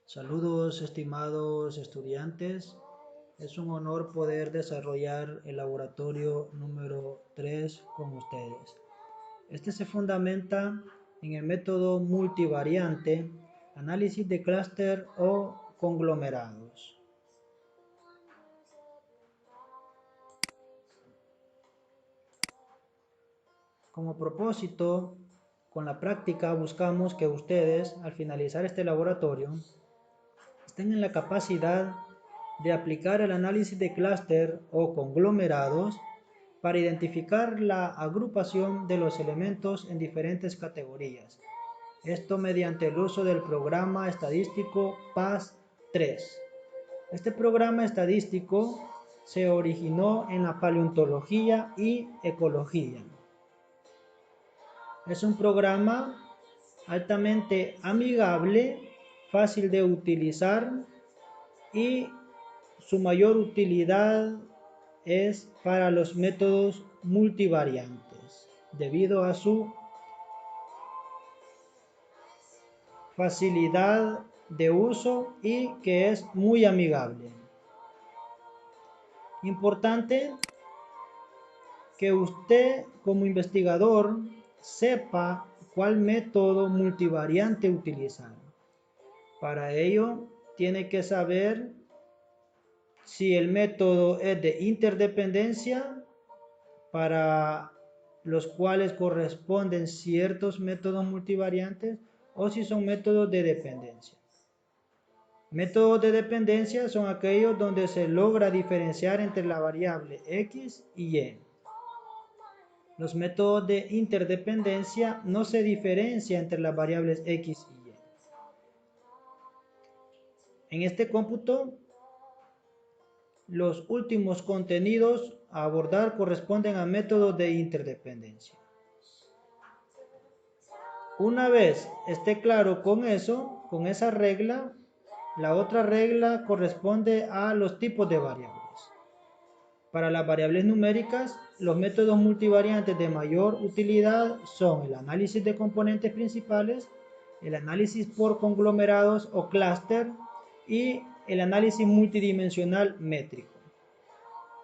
Saludos, estimados estudiantes. Es un honor poder desarrollar el laboratorio número 3 con ustedes. Este se fundamenta en el método multivariante, análisis de clúster o conglomerados. Como propósito, con la práctica buscamos que ustedes, al finalizar este laboratorio, estén en la capacidad de aplicar el análisis de clúster o conglomerados para identificar la agrupación de los elementos en diferentes categorías. Esto mediante el uso del programa estadístico PAS-3. Este programa estadístico se originó en la paleontología y ecología. Es un programa altamente amigable, fácil de utilizar y su mayor utilidad es para los métodos multivariantes, debido a su facilidad de uso y que es muy amigable. Importante que usted como investigador sepa cuál método multivariante utilizar. Para ello tiene que saber si el método es de interdependencia, para los cuales corresponden ciertos métodos multivariantes, o si son métodos de dependencia. Métodos de dependencia son aquellos donde se logra diferenciar entre la variable X y Y. Los métodos de interdependencia no se diferencia entre las variables X y Y. En este cómputo, los últimos contenidos a abordar corresponden a métodos de interdependencia. Una vez esté claro con eso, con esa regla, la otra regla corresponde a los tipos de variables. Para las variables numéricas, los métodos multivariantes de mayor utilidad son el análisis de componentes principales, el análisis por conglomerados o clúster y el análisis multidimensional métrico.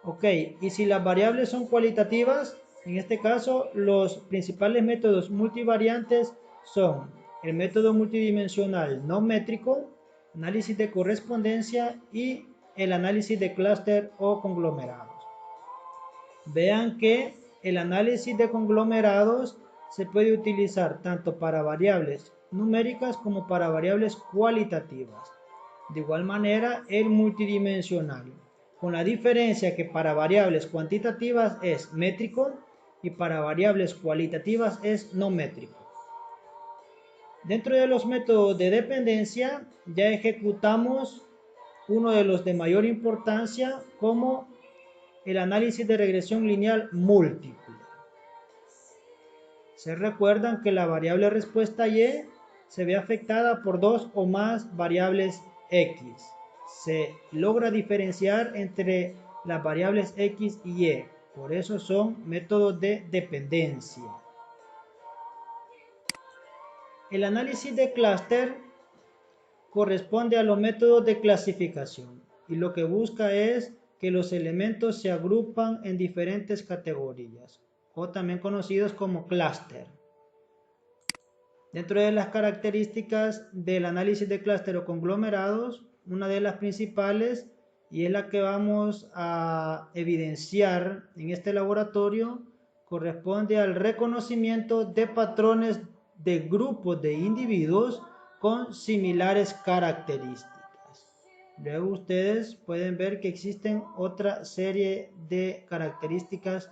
Ok, y si las variables son cualitativas, en este caso los principales métodos multivariantes son el método multidimensional no métrico, análisis de correspondencia y el análisis de clúster o conglomerados. Vean que el análisis de conglomerados se puede utilizar tanto para variables numéricas como para variables cualitativas. De igual manera, el multidimensional, con la diferencia que para variables cuantitativas es métrico y para variables cualitativas es no métrico. Dentro de los métodos de dependencia ya ejecutamos uno de los de mayor importancia, como el análisis de regresión lineal múltiple. Se recuerdan que la variable respuesta Y se ve afectada por dos o más variables X. Se logra diferenciar entre las variables X y Y. Por eso son métodos de dependencia. El análisis de clúster corresponde a los métodos de clasificación y lo que busca es que los elementos se agrupan en diferentes categorías, o también conocidos como clúster. Dentro de las características del análisis de clúster o conglomerados, una de las principales, y es la que vamos a evidenciar en este laboratorio, corresponde al reconocimiento de patrones de grupos de individuos con similares características. Luego ustedes pueden ver que existen otra serie de características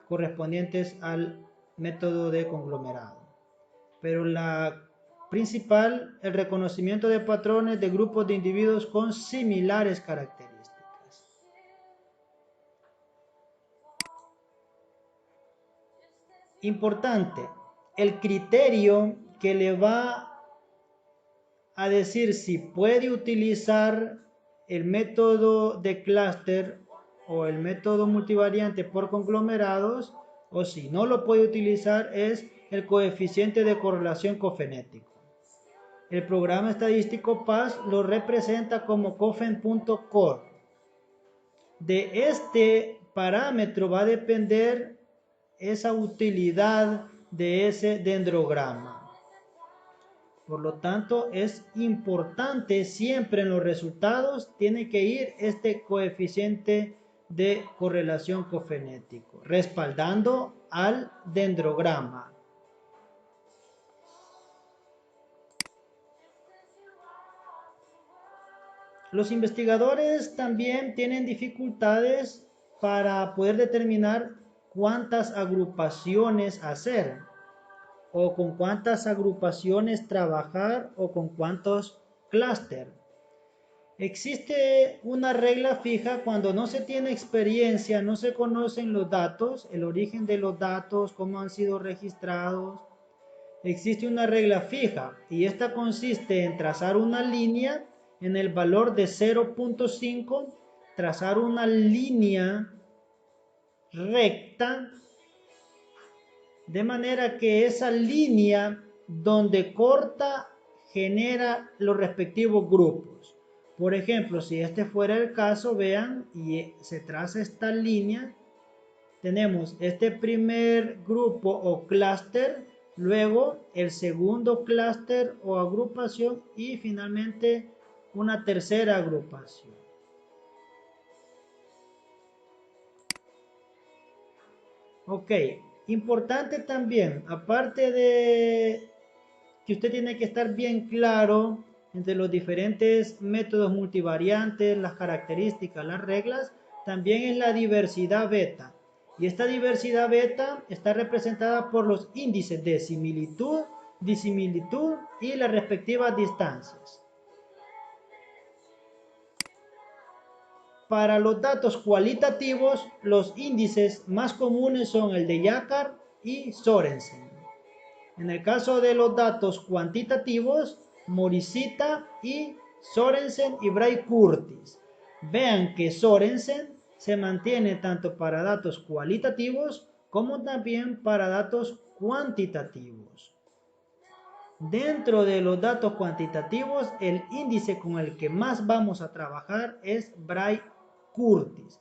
correspondientes al método de conglomerado. Pero la principal, el reconocimiento de patrones de grupos de individuos con similares características. Importante, el criterio que le va a decir si puede utilizar el método de clúster o el método multivariante por conglomerados, o si no lo puede utilizar, es el coeficiente de correlación cofenético. el programa estadístico PAS lo representa como cofen.core. De este parámetro va a depender esa utilidad de ese dendrograma. Por lo tanto, es importante siempre en los resultados, tiene que ir este coeficiente de correlación cofenético, respaldando al dendrograma. Los investigadores también tienen dificultades para poder determinar cuántas agrupaciones hacer, o con cuántas agrupaciones trabajar, o con cuántos clústeres. Existe una regla fija cuando no se tiene experiencia, no se conocen los datos, el origen de los datos, cómo han sido registrados. Existe una regla fija y esta consiste en trazar una línea en el valor de 0.5, trazar una línea recta, de manera que esa línea donde corta genera los respectivos grupos. Por ejemplo, si este fuera el caso, vean, y se traza esta línea, tenemos este primer grupo o clúster, luego el segundo clúster o agrupación y finalmente una tercera agrupación. Ok, importante también, aparte de que usted tiene que estar bien claro entre los diferentes métodos multivariantes, las características, las reglas, también es la diversidad beta. Y esta diversidad beta está representada por los índices de similitud, disimilitud y las respectivas distancias. Para los datos cualitativos, los índices más comunes son el de Jacquard y Sorensen. En el caso de los datos cuantitativos, Morishita y Sorensen y Bray-Curtis. Vean que Sorensen se mantiene tanto para datos cualitativos como también para datos cuantitativos. Dentro de los datos cuantitativos, el índice con el que más vamos a trabajar es Bray-Curtis.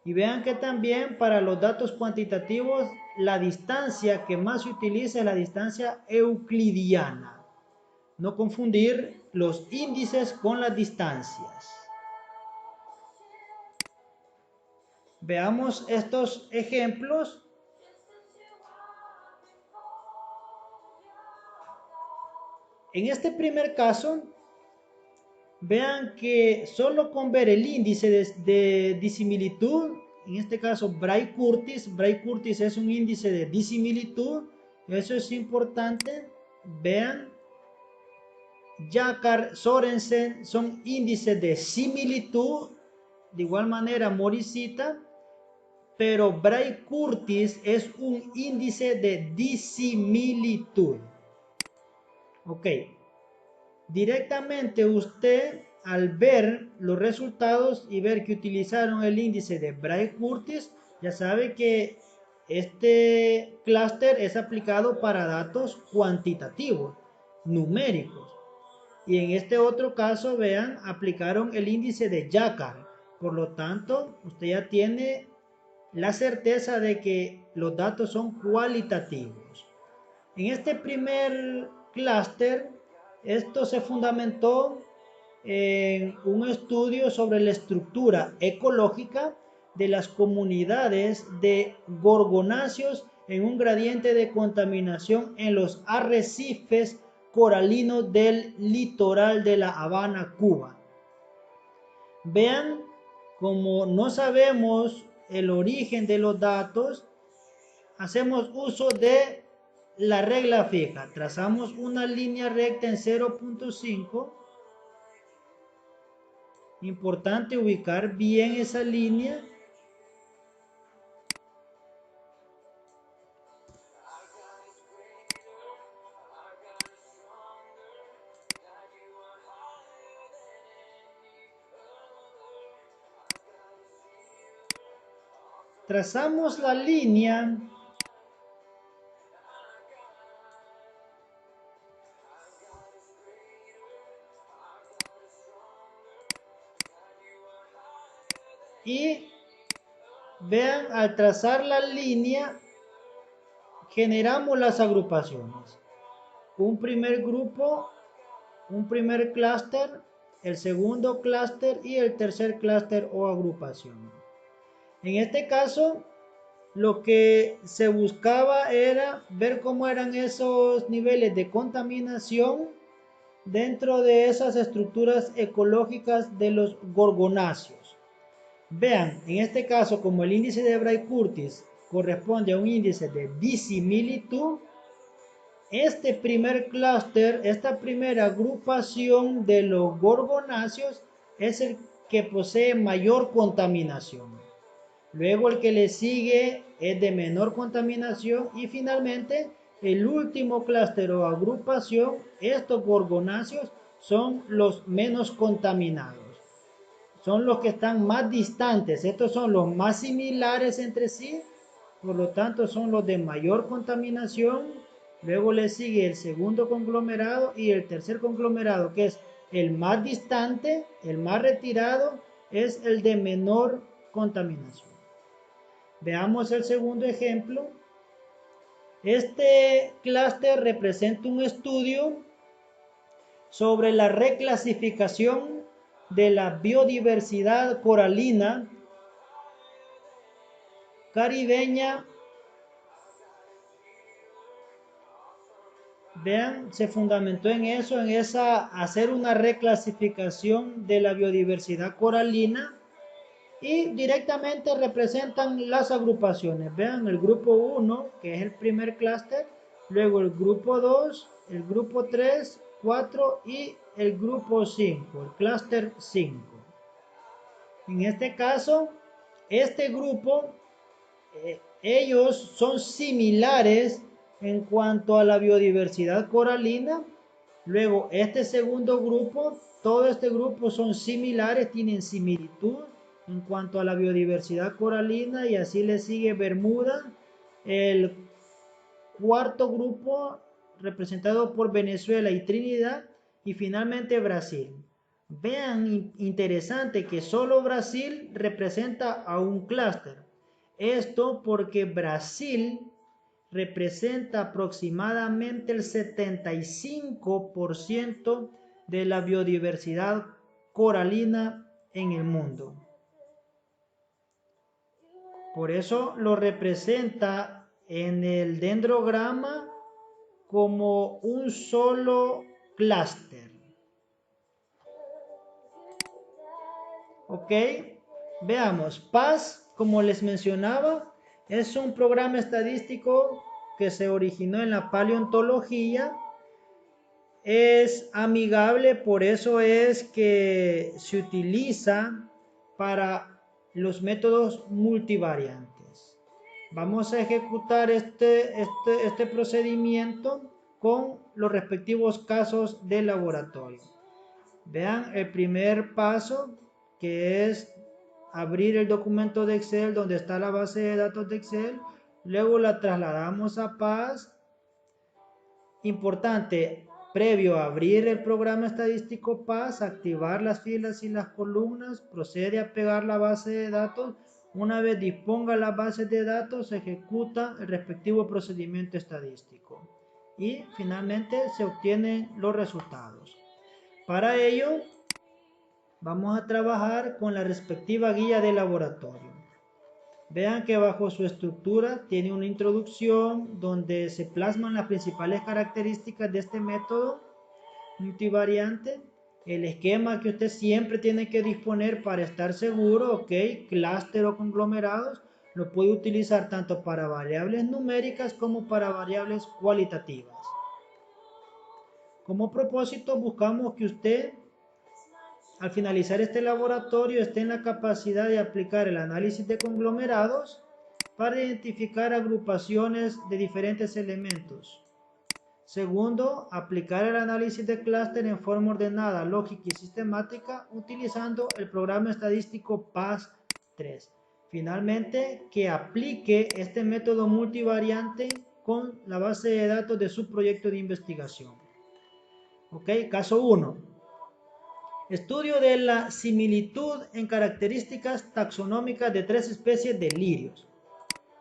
Y vean que también para los datos cuantitativos la distancia que más se utiliza es la distancia euclidiana. No confundir los índices con las distancias. Veamos estos ejemplos. En este primer caso, vean que solo con ver el índice de disimilitud, en este caso Bray-Curtis es un índice de disimilitud, eso es importante. Vean, Jacquard, Sorensen son índices de similitud, de igual manera Morishita, pero Bray-Curtis es un índice de disimilitud. Ok. Directamente usted al ver los resultados y ver que utilizaron el índice de Bray-Curtis, ya sabe que este clúster es aplicado para datos cuantitativos, numéricos. Y en este otro caso, vean, aplicaron el índice de Jacquard. Por lo tanto, usted ya tiene la certeza de que los datos son cualitativos. En este primer clúster, esto se fundamentó en un estudio sobre la estructura ecológica de las comunidades de gorgonáceos en un gradiente de contaminación en los arrecifes coralinos del litoral de La Habana, Cuba. Vean, como no sabemos el origen de los datos, hacemos uso de la regla fija. Trazamos una línea recta en 0.5. Importante ubicar bien esa línea. Trazamos la línea. Y vean, al trazar la línea, generamos las agrupaciones. Un primer grupo, un primer clúster, el segundo clúster y el tercer clúster o agrupación. En este caso, lo que se buscaba era ver cómo eran esos niveles de contaminación dentro de esas estructuras ecológicas de los gorgonáceos. Vean, en este caso, como el índice de Bray-Curtis corresponde a un índice de disimilitud, este primer clúster, esta primera agrupación de los gorgonáceos es el que posee mayor contaminación. Luego el que le sigue es de menor contaminación y finalmente el último clúster o agrupación, estos gorgonáceos son los menos contaminados. Son los que están más distantes, estos son los más similares entre sí, por lo tanto son los de mayor contaminación. Luego le sigue el segundo conglomerado y el tercer conglomerado, que es el más distante, el más retirado, es el de menor contaminación. Veamos el segundo ejemplo. Este clúster representa un estudio sobre la reclasificación de la biodiversidad coralina caribeña. Vean, se fundamentó en eso, hacer una reclasificación de la biodiversidad coralina y directamente representan las agrupaciones. Vean el grupo 1, que es el primer clúster, luego el grupo 2, el grupo 3, 4 y el grupo 5, el clúster 5. En este caso, este grupo, ellos son similares en cuanto a la biodiversidad coralina. Luego, este segundo grupo, todo este grupo son similares, tienen similitud en cuanto a la biodiversidad coralina, y así le sigue Bermuda, el cuarto grupo representado por Venezuela y Trinidad, y finalmente Brasil. Vean, interesante que solo Brasil representa a un clúster. Esto porque Brasil representa aproximadamente el 75% de la biodiversidad coralina en el mundo. Por eso lo representa en el dendrograma como un solo clúster. Ok, veamos. PAS, como les mencionaba, es un programa estadístico que se originó en la paleontología. Es amigable, por eso es que se utiliza para los métodos multivariantes. Vamos a ejecutar este procedimiento con los respectivos casos de laboratorio. Vean el primer paso, que es abrir el documento de Excel donde está la base de datos de Excel. Luego la trasladamos a PAS. Importante, previo a abrir el programa estadístico PAS, activar las filas y las columnas, procede a pegar la base de datos. Una vez disponga las bases de datos, se ejecuta el respectivo procedimiento estadístico y finalmente se obtienen los resultados. Para ello, vamos a trabajar con la respectiva guía de laboratorio. Vean que bajo su estructura tiene una introducción donde se plasman las principales características de este método multivariante, el esquema que usted siempre tiene que disponer para estar seguro, ok, clúster o conglomerados, lo puede utilizar tanto para variables numéricas como para variables cualitativas. Como propósito, buscamos que usted, al finalizar este laboratorio, esté en la capacidad de aplicar el análisis de conglomerados para identificar agrupaciones de diferentes elementos. Segundo, aplicar el análisis de clúster en forma ordenada, lógica y sistemática utilizando el programa estadístico PAS-3. Finalmente, que aplique este método multivariante con la base de datos de su proyecto de investigación. Ok, caso 1. Estudio de la similitud en características taxonómicas de 3 especies de lirios.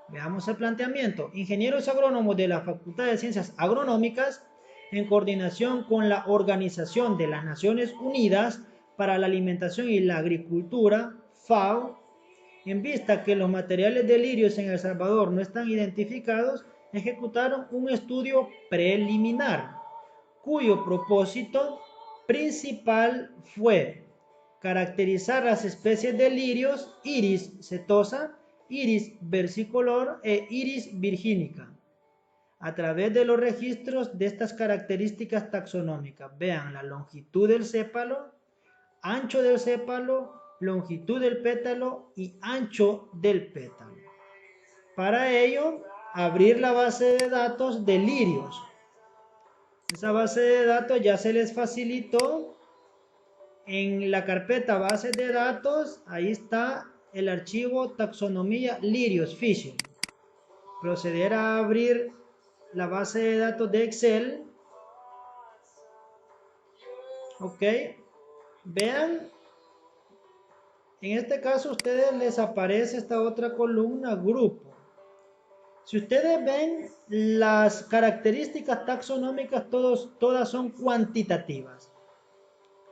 Veamos el planteamiento. Ingenieros agrónomos de la Facultad de Ciencias Agronómicas, en coordinación con la Organización de las Naciones Unidas para la Alimentación y la Agricultura, FAO, en vista que los materiales de lirios en El Salvador no están identificados, ejecutaron un estudio preliminar, cuyo propósito principal fue caracterizar las especies de lirios Iris setosa, Iris versicolor e Iris virginica a través de los registros de estas características taxonómicas. Vean la longitud del sépalo, ancho del sépalo, longitud del pétalo y ancho del pétalo. Para ello, abrir la base de datos de lirios. Esa base de datos ya se les facilitó en la carpeta base de datos. Ahí está el archivo taxonomía lirios fishing. Proceder a abrir la base de datos de Excel. Ok. Vean, en este caso a ustedes les aparece esta otra columna, grupo. Si ustedes ven, las características taxonómicas todas son cuantitativas.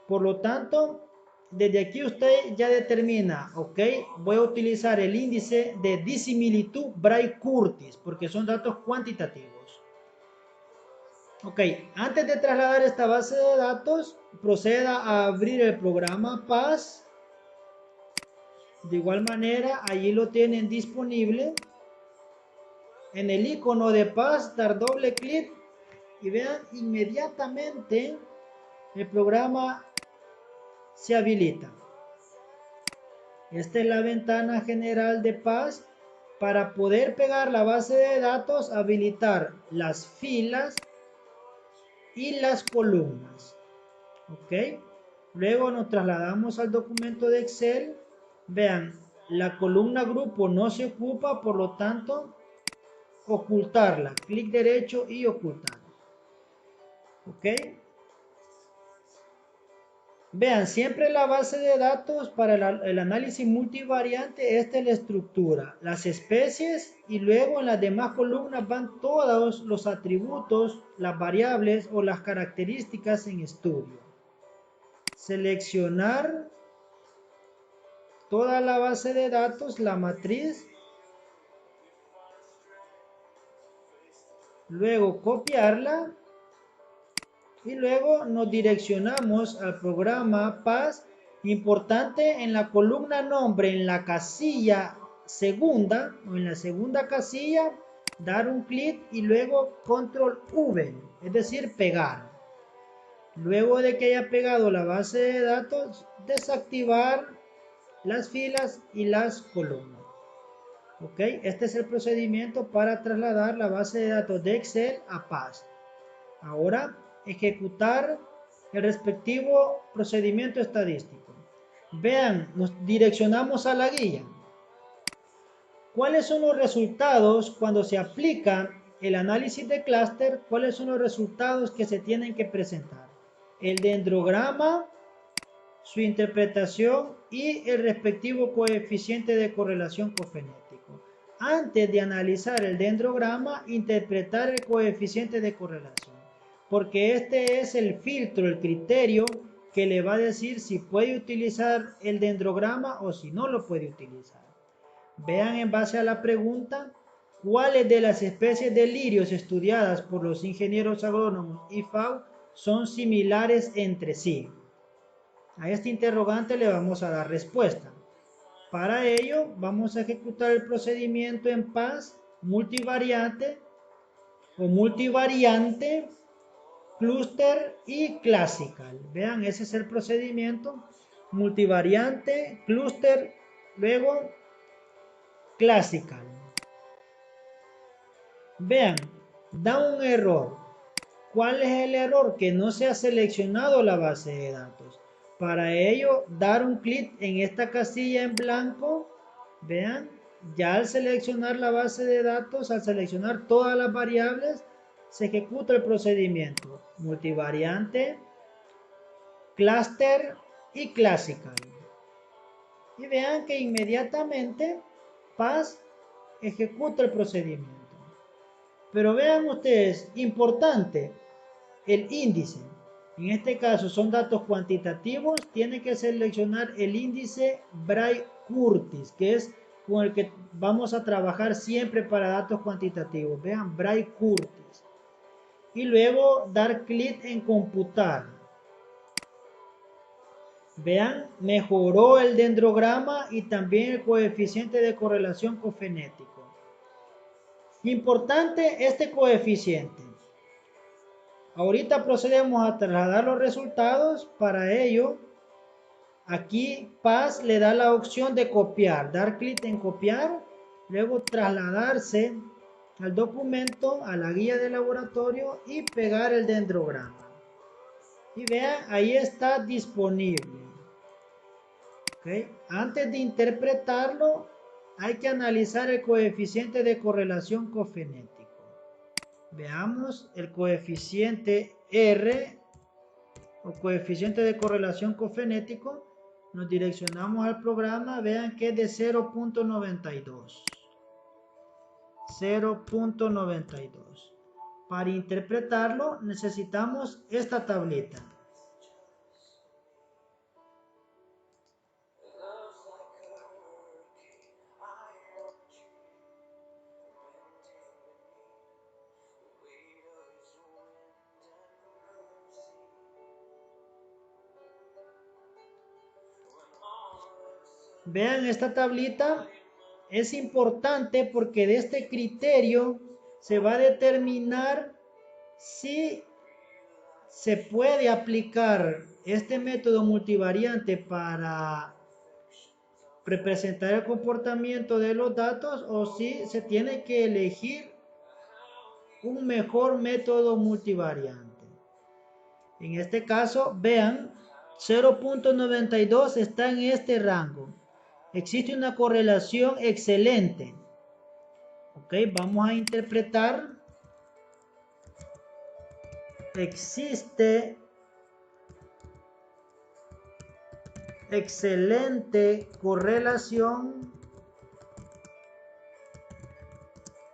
Por lo tanto, desde aquí usted ya determina, ok, voy a utilizar el índice de disimilitud Bray-Curtis, porque son datos cuantitativos. Ok, antes de trasladar esta base de datos, proceda a abrir el programa PAS. De igual manera, allí lo tienen disponible. En el icono de PAS, dar doble clic y vean, inmediatamente el programa se habilita. Esta es la ventana general de PAS. Para poder pegar la base de datos, habilitar las filas y las columnas. Ok. Luego nos trasladamos al documento de Excel. Vean, la columna grupo no se ocupa, por lo tanto, ocultarla. Clic derecho y ocultar. Ok. Vean, siempre la base de datos para el análisis multivariante, esta es la estructura, las especies y luego en las demás columnas van todos los atributos, las variables o las características en estudio. Seleccionar toda la base de datos, la matriz, luego copiarla y luego nos direccionamos al programa PAS. Importante, en la columna nombre, en la casilla segunda o en la segunda casilla, dar un clic y luego control V, es decir, pegar. Luego de que haya pegado la base de datos, desactivar las filas y las columnas. Ok, este es el procedimiento para trasladar la base de datos de Excel a PAS. Ahora, ejecutar el respectivo procedimiento estadístico. Vean, nos direccionamos a la guía. ¿Cuáles son los resultados cuando se aplica el análisis de clúster? ¿Cuáles son los resultados que se tienen que presentar? El dendrograma, su interpretación y el respectivo coeficiente de correlación cofenético. Antes de analizar el dendrograma, interpretar el coeficiente de correlación, porque este es el filtro, el criterio que le va a decir si puede utilizar el dendrograma o si no lo puede utilizar. Vean en base a la pregunta, ¿cuáles de las especies de lirios estudiadas por los ingenieros agrónomos y FAO son similares entre sí? A este interrogante le vamos a dar respuesta. Para ello vamos a ejecutar el procedimiento en PAS multivariante o multivariante, clúster y classical. Vean, ese es el procedimiento: multivariante, clúster, luego classical. Vean, da un error. ¿Cuál es el error? Que no se ha seleccionado la base de datos. Para ello, dar un clic en esta casilla en blanco. Vean, ya al seleccionar la base de datos, al seleccionar todas las variables, se ejecuta el procedimiento multivariante, clúster y Classical. Y vean que inmediatamente Paz ejecuta el procedimiento. Pero vean ustedes, importante, el índice. En este caso son datos cuantitativos, tiene que seleccionar el índice Bray-Curtis, que es con el que vamos a trabajar siempre para datos cuantitativos. Vean, Bray-Curtis. Y luego dar clic en computar. Vean, mejoró el dendrograma y también el coeficiente de correlación cofenético. Importante este coeficiente. Ahorita procedemos a trasladar los resultados. Para ello, aquí Paz le da la opción de copiar. Dar clic en copiar, luego trasladarse al documento, a la guía de laboratorio y pegar el dendrograma. Y vean, ahí está disponible. ¿Okay? Antes de interpretarlo, hay que analizar el coeficiente de correlación cofenético. Veamos el coeficiente R o coeficiente de correlación cofenético. Nos direccionamos al programa. Vean que es de 0.92. 0.92. Para interpretarlo necesitamos esta tablita. Vean esta tablita, es importante porque de este criterio se va a determinar si se puede aplicar este método multivariante para representar el comportamiento de los datos o si se tiene que elegir un mejor método multivariante. En este caso, vean, 0.92 está en este rango. Existe una correlación excelente. Ok, vamos a interpretar. Existe excelente correlación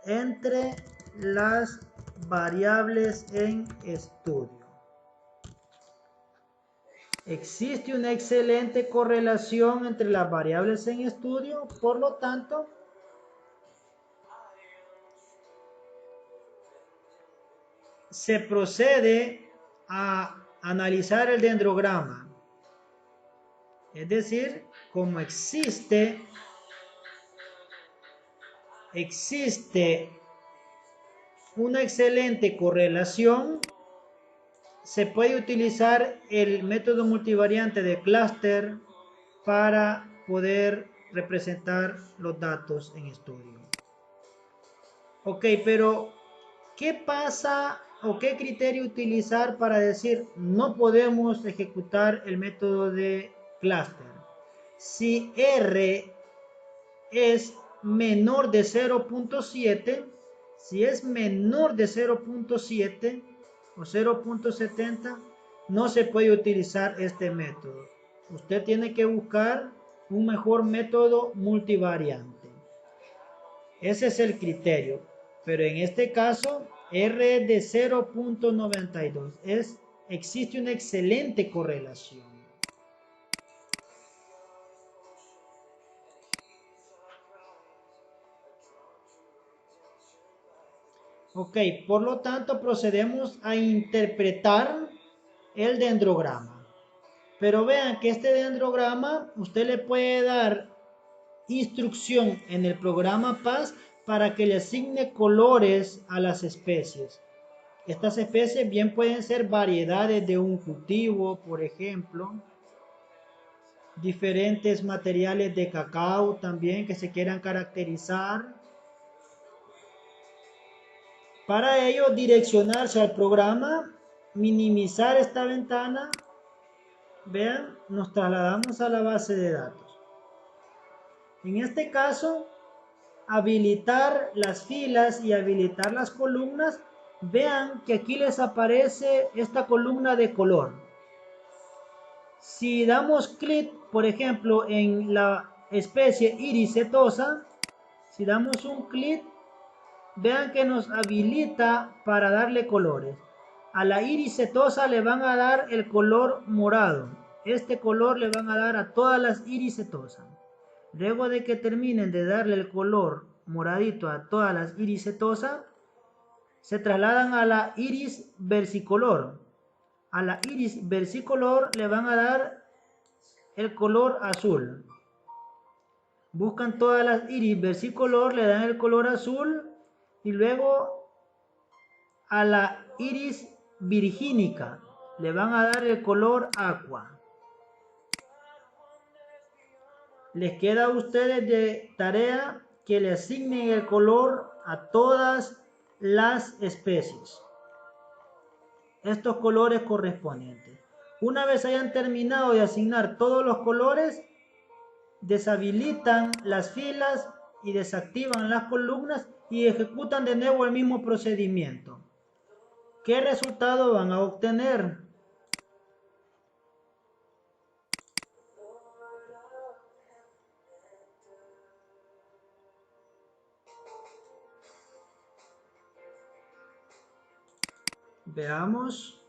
entre las variables en estudio. Existe una excelente correlación entre las variables en estudio, por lo tanto, se procede a analizar el dendrograma. Es decir, como existe una excelente correlación, se puede utilizar el método multivariante de clúster para poder representar los datos en estudio. Ok, pero ¿qué pasa o qué criterio utilizar para decir no podemos ejecutar el método de clúster? Si R es menor de 0.7, si es menor de 0.7 o 0.70, no se puede utilizar este método. Usted tiene que buscar un mejor método multivariante. Ese es el criterio. Pero en este caso, R es de 0.92. Existe una excelente correlación. Ok, por lo tanto procedemos a interpretar el dendrograma. Pero vean que este dendrograma usted le puede dar instrucción en el programa Paz para que le asigne colores a las especies. Estas especies bien pueden ser variedades de un cultivo, por ejemplo, diferentes materiales de cacao también que se quieran caracterizar. Para ello, direccionarse al programa, minimizar esta ventana. Vean, nos trasladamos a la base de datos. En este caso, habilitar las filas y habilitar las columnas. Vean que aquí les aparece esta columna de color. Si damos clic, por ejemplo, en la especie Iris setosa, si damos un clic, vean que nos habilita para darle colores. A la iris setosa le van a dar el color morado. Este color le van a dar a todas las iris setosas. Luego de que terminen de darle el color moradito a todas las iris setosas, se trasladan a la iris versicolor. A la iris versicolor le van a dar el color azul. Buscan todas las iris versicolor, le dan el color azul y luego a la iris virgínica le van a dar el color aqua. Les queda a ustedes de tarea que le asignen el color a todas las especies. Estos colores correspondientes. Una vez hayan terminado de asignar todos los colores, deshabilitan las filas y desactivan las columnas y ejecutan de nuevo el mismo procedimiento. ¿Qué resultado van a obtener? Veamos.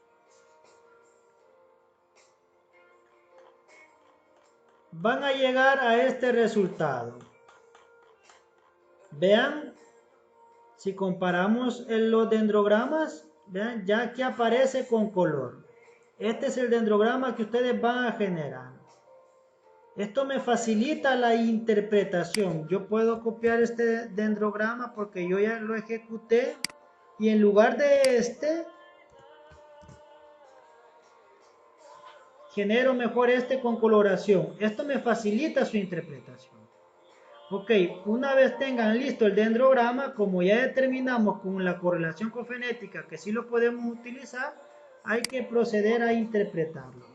Van a llegar a este resultado. Vean, si comparamos los dendrogramas, vean, ya que aparece con color. Este es el dendrograma que ustedes van a generar. Esto me facilita la interpretación. Yo puedo copiar este dendrograma porque yo ya lo ejecuté y en lugar de este, genero mejor este con coloración. Esto me facilita su interpretación. Ok, una vez tengan listo el dendrograma, como ya determinamos con la correlación cofenética que sí lo podemos utilizar, hay que proceder a interpretarlo.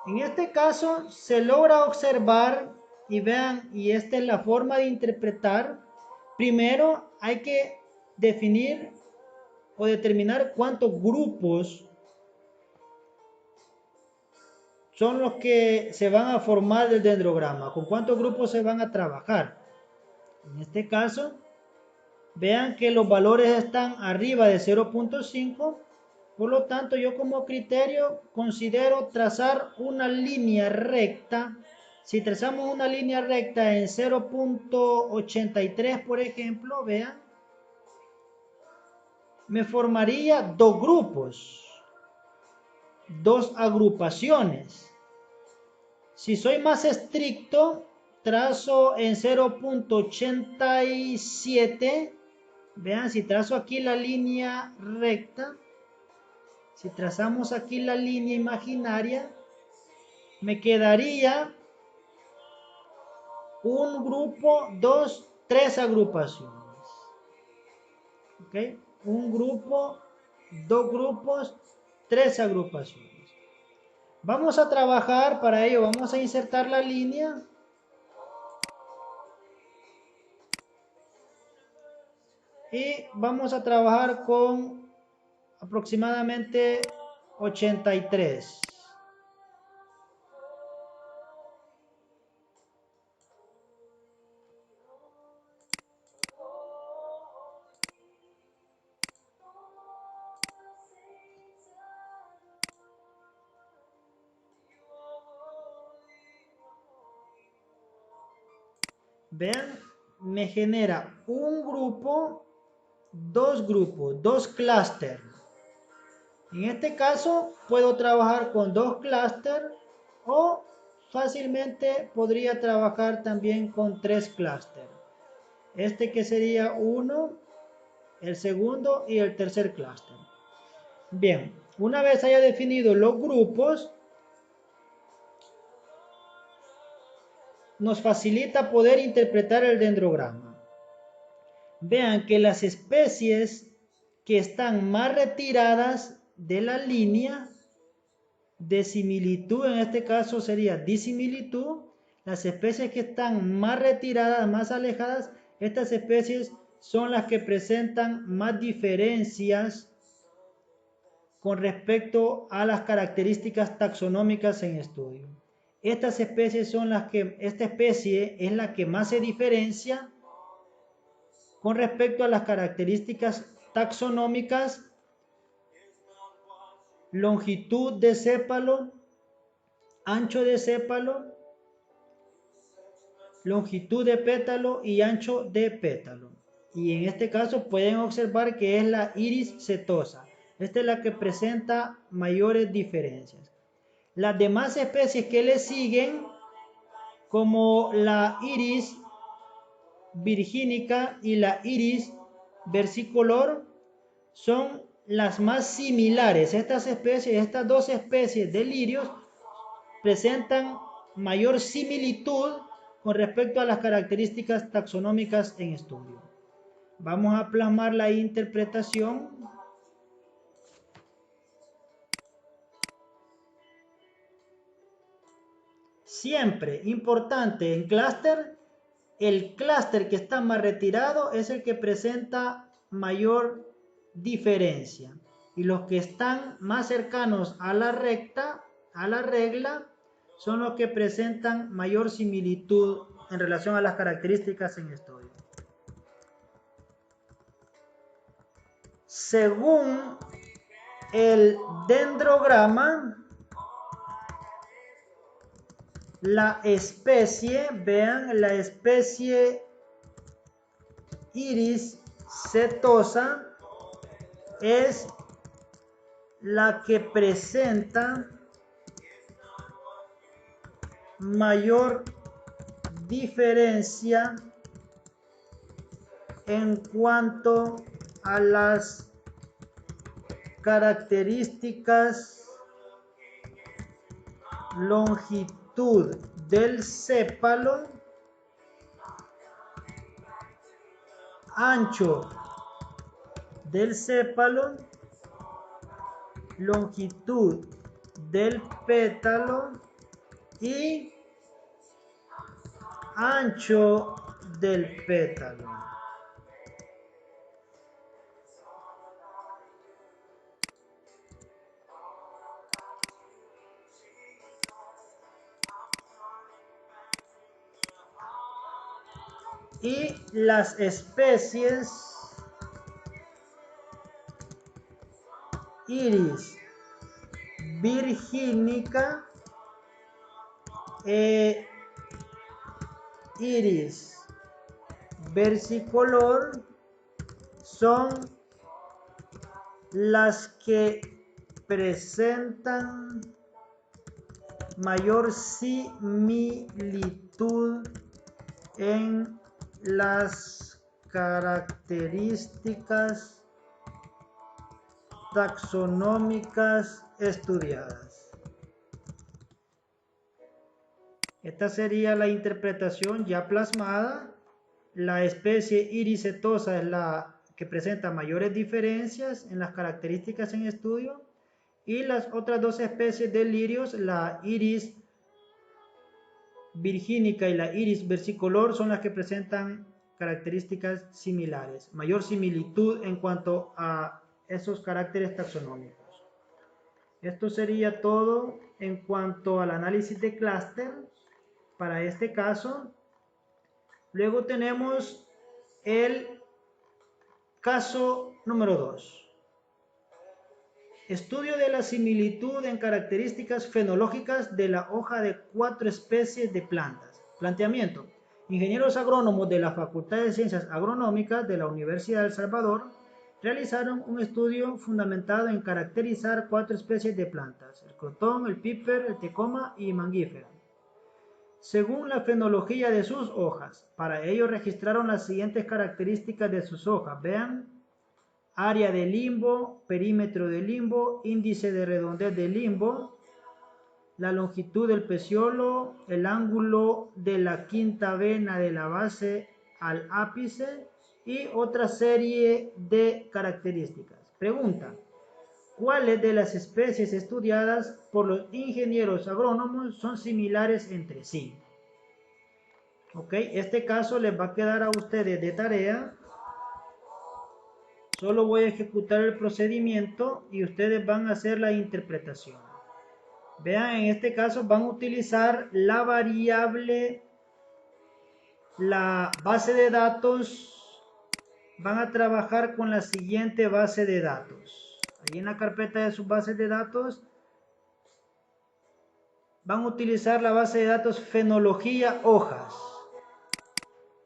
En este caso se logra observar y vean, y esta es la forma de interpretar. Primero hay que definir o determinar cuántos grupos son los que se van a formar del dendrograma, con cuántos grupos se van a trabajar. En este caso, vean que los valores están arriba de 0.5, por lo tanto yo como criterio considero trazar una línea recta. Si trazamos una línea recta en 0.83, por ejemplo, vean, me formaría dos grupos, dos agrupaciones. Si soy más estricto, trazo en 0.87. Vean, si trazo aquí la línea recta, si trazamos aquí la línea imaginaria, me quedaría un grupo, dos, tres agrupaciones. ¿Ok? Un grupo, dos grupos, tres agrupaciones. Vamos a trabajar para ello, vamos a insertar la línea. Y vamos a trabajar con aproximadamente 83. Vean, me genera un grupo, dos clústeres. En este caso puedo trabajar con dos clústeres o fácilmente podría trabajar también con tres clústeres. Este que sería uno, el segundo y el tercer clúster. Bien, una vez haya definido los grupos, nos facilita poder interpretar el dendrograma. Vean que las especies que están más retiradas de la línea de similitud, en este caso sería disimilitud, las especies que están más retiradas, más alejadas, estas especies son las que presentan más diferencias con respecto a las características taxonómicas en estudio. Estas especies son las que, esta especie es la que más se diferencia con respecto a las características taxonómicas: longitud de sépalo, ancho de sépalo, longitud de pétalo y ancho de pétalo. Y en este caso pueden observar que es la iris setosa. Esta es la que presenta mayores diferencias. Las demás especies que le siguen, como la iris virgínica y la iris versicolor, son las más similares. Estas dos especies de lirios presentan mayor similitud con respecto a las características taxonómicas en estudio. Vamos a plasmar la interpretación. Siempre importante en clúster, el clúster que está más retirado es el que presenta mayor diferencia, y los que están más cercanos a la recta, a la regla, son los que presentan mayor similitud en relación a las características en estudio. Según el dendrograma, la especie, vean, la especie iris setosa es la que presenta mayor diferencia en cuanto a las características longitud del sépalo, ancho del sépalo, longitud del pétalo y ancho del pétalo. Y las especies iris virgínica, iris versicolor son las que presentan mayor similitud en las características taxonómicas estudiadas. Esta sería la interpretación ya plasmada. La especie iris setosa es la que presenta mayores diferencias en las características en estudio, y las otras dos especies de lirios, la iris virgínica y la iris versicolor, son las que presentan características similares, mayor similitud en cuanto a esos caracteres taxonómicos. Esto sería todo en cuanto al análisis de clúster para este caso. Luego tenemos el caso número 2. Estudio de la similitud en características fenológicas de la hoja de 4 especies de plantas. Planteamiento. Ingenieros agrónomos de la Facultad de Ciencias Agronómicas de la Universidad de El Salvador realizaron un estudio fundamentado en caracterizar 4 especies de plantas: el crotón, el píper, el tecoma y mangífera, según la fenología de sus hojas. Para ello registraron las siguientes características de sus hojas. Vean: área de limbo, perímetro de limbo, índice de redondez de limbo, la longitud del peciolo, el ángulo de la quinta vena de la base al ápice y otra serie de características. Pregunta: ¿cuáles de las especies estudiadas por los ingenieros agrónomos son similares entre sí? Ok, este caso les va a quedar a ustedes de tarea Solo voy a ejecutar el procedimiento y ustedes van a hacer la interpretación. Vean, en este caso van a utilizar la variable, la base de datos. Van a trabajar con la siguiente base de datos. Ahí en la carpeta de sus bases de datos van a utilizar la base de datos fenología hojas.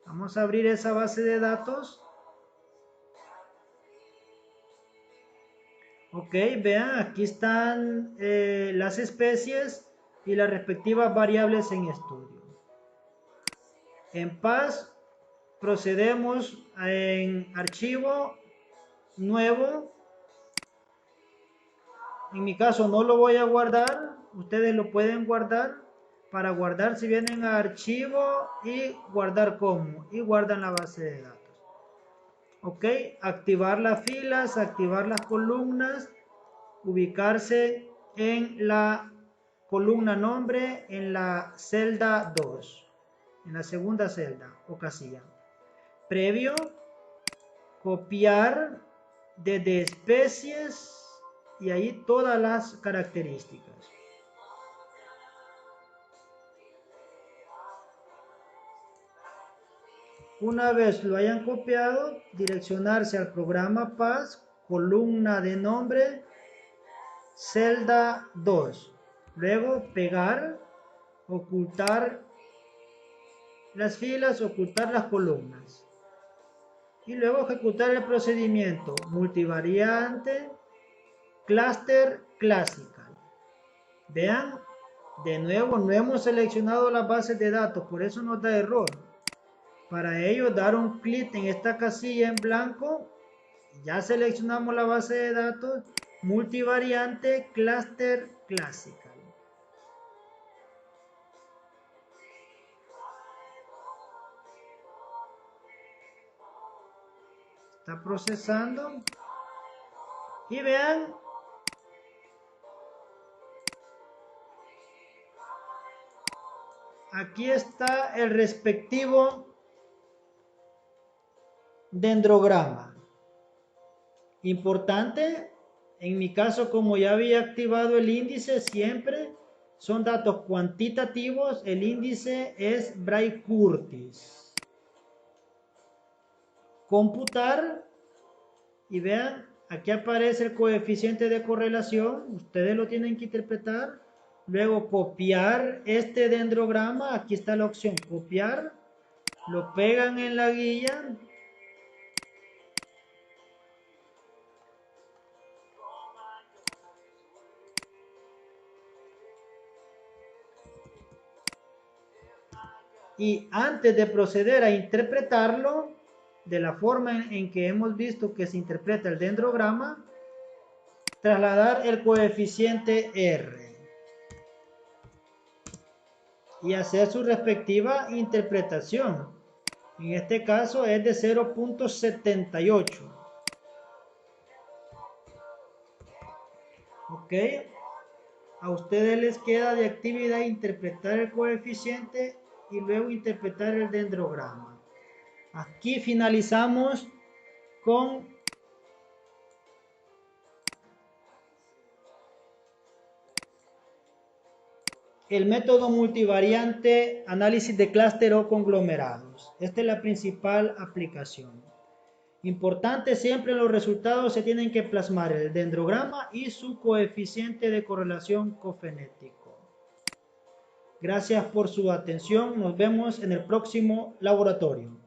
Vamos a abrir esa base de datos. Ok, vean, aquí están las especies y las respectivas variables en estudio. En paz, procedemos en archivo nuevo. En mi caso no lo voy a guardar, ustedes lo pueden guardar. Para guardar, si vienen a archivo y guardar como, y guardan la base de datos. Ok, activar las filas, activar las columnas, ubicarse en la columna nombre en la celda 2, en la segunda celda o casilla. Previo, copiar desde especies y ahí todas las características. Una vez lo hayan copiado, direccionarse al programa Paz, columna de nombre, celda 2. Luego pegar, ocultar las filas, ocultar las columnas. Y luego ejecutar el procedimiento multivariante, clúster classical. Vean, de nuevo no hemos seleccionado las bases de datos, por eso nos da error. Para ello, dar un clic en esta casilla en blanco. Ya seleccionamos la base de datos multivariante clúster classical. Está procesando. Y vean, aquí está el respectivo dendrograma. Importante, en mi caso, como ya había activado el índice, siempre son datos cuantitativos. El índice es Bray-Curtis. Computar, y vean, aquí aparece el coeficiente de correlación. Ustedes lo tienen que interpretar. Luego copiar este dendrograma. Aquí está la opción copiar. Lo pegan en la guía. Y antes de proceder a interpretarlo, de la forma en que hemos visto que se interpreta el dendrograma, trasladar el coeficiente R y hacer su respectiva interpretación. En este caso es de 0.78. Ok, a ustedes les queda de actividad interpretar el coeficiente y luego interpretar el dendrograma. Aquí finalizamos con el método multivariante análisis de clúster o conglomerados. Esta es la principal aplicación. Importante, siempre en los resultados se tienen que plasmar el dendrograma y su coeficiente de correlación cofenético. Gracias por su atención. Nos vemos en el próximo laboratorio.